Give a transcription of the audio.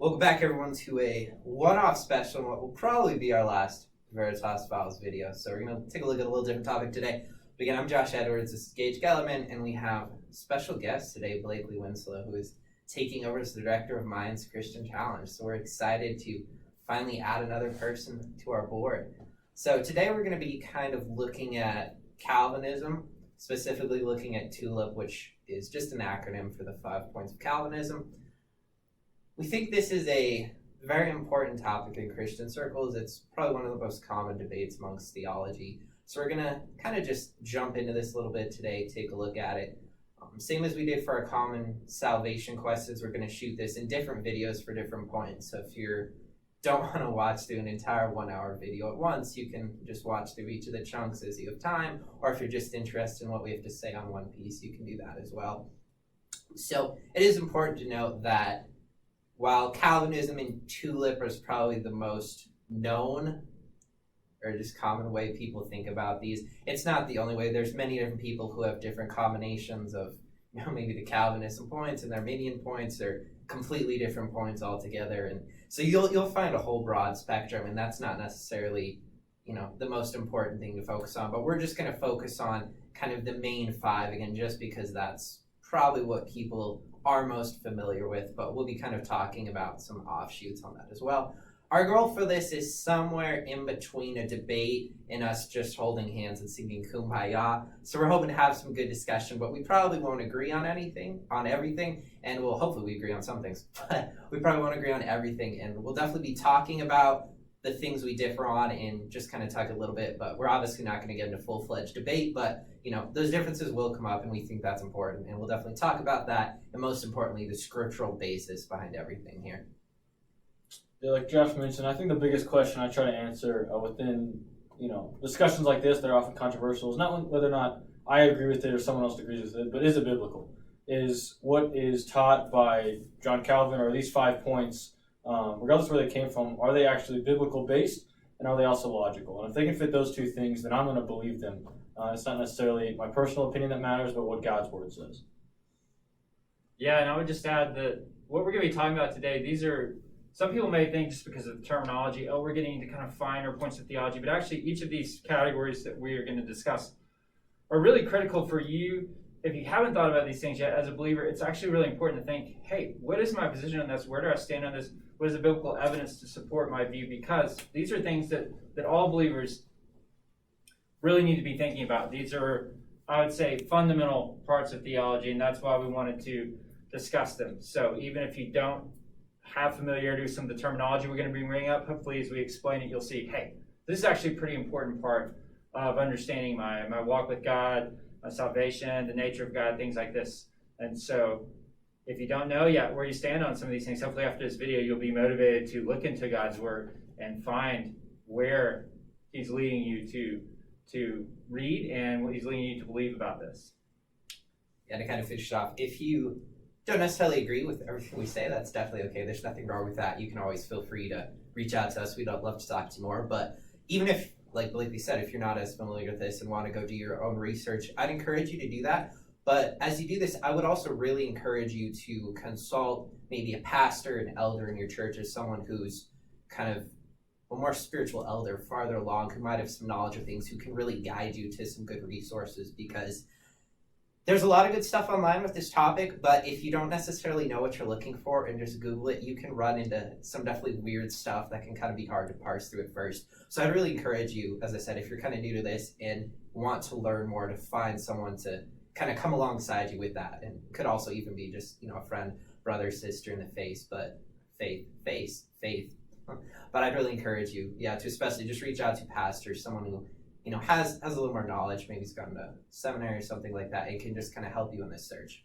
Welcome back, everyone, to a one-off special on what will probably be our last Veritas Files video. So we're going to take a look at a little different topic today. But again, I'm Josh Edwards, this is Gage Gellerman, and we have special guest today, Blakely Winslow, who is taking over as the Director of Minds Christian Challenge. So we're excited to finally add another person to our board. So today we're going to be kind of looking at Calvinism, specifically looking at T.U.L.I.P, which is just an acronym for the 5 points of Calvinism. We think this is a very important topic in Christian circles. It's probably one of the most common debates amongst theology. So we're going to kind of just jump into this a little bit today, take a look at it. Same as we did for our common salvation questions, we're going to shoot this in different videos for different points. So if you don't want to watch through an entire 1 hour video at once, you can just watch through each of the chunks as you have time. Or if you're just interested in what we have to say on one piece, you can do that as well. So it is important to note that while Calvinism and T.U.L.I.P is probably the most known or just common way people think about these, it's not the only way. There's many different people who have different combinations of, maybe the Calvinism points and their Arminian points or completely different points altogether. And so you'll find a whole broad spectrum, and that's not necessarily, the most important thing to focus on. But we're just going to focus on kind of the main five again, just because that's probably what people are most familiar with, but we'll be kind of talking about some offshoots on that as well. Our goal for this is somewhere in between a debate and us just holding hands and singing Kumbaya. So we're hoping to have some good discussion, but we probably won't agree on everything, and hopefully we agree on some things, but we probably won't agree on everything, and we'll definitely be talking about the things we differ on and just kind of talk a little bit, but we're obviously not going to get into full-fledged debate, but those differences will come up, and we think that's important, and we'll definitely talk about that, and most importantly, the scriptural basis behind everything here. Yeah, like Josh mentioned, I think the biggest question I try to answer within, discussions like this that are often controversial is not whether or not I agree with it or someone else agrees with it, but is it biblical? Is what is taught by John Calvin, or these 5 points, regardless of where they came from, are they actually biblical based, and are they also logical? And if they can fit those two things, then I'm going to believe them. It's not necessarily my personal opinion that matters, but what God's word says. Yeah, and I would just add that what we're going to be talking about today, some people may think just because of the terminology, we're getting into kind of finer points of theology, but actually each of these categories that we are going to discuss are really critical for you. If you haven't thought about these things yet as a believer, it's actually really important to think, hey, what is my position on this? Where do I stand on this? What is the biblical evidence to support my view? Because these are things that all believers really need to be thinking about. These are, I would say, fundamental parts of theology, and that's why we wanted to discuss them. So even if you don't have familiarity with some of the terminology we're going to be bringing up, hopefully as we explain it, you'll see, hey, this is actually a pretty important part of understanding my walk with God, my salvation, the nature of God, things like this. And so if you don't know yet where you stand on some of these things, hopefully after this video you'll be motivated to look into God's word and find where he's leading you to read and what he's leading you to believe about this. Yeah, to kind of finish off, if you don't necessarily agree with everything we say, that's definitely okay. There's nothing wrong with that. You can always feel free to reach out to us. We'd love to talk to you more. But even if, like Blakely said, if you're not as familiar with this and want to go do your own research, I'd encourage you to do that. But as you do this, I would also really encourage you to consult maybe a pastor, an elder in your church, as someone who's kind of a more spiritual elder, farther along, who might have some knowledge of things, who can really guide you to some good resources, because there's a lot of good stuff online with this topic, but if you don't necessarily know what you're looking for and just Google it, you can run into some definitely weird stuff that can kind of be hard to parse through at first. So I'd really encourage you, as I said, if you're kind of new to this and want to learn more, to find someone to kind of come alongside you with that. And could also even be just, a friend, brother, sister in the faith. But I'd really encourage you, to especially just reach out to pastors, someone who has a little more knowledge, maybe he's gone to seminary or something like that, and can just kind of help you in this search.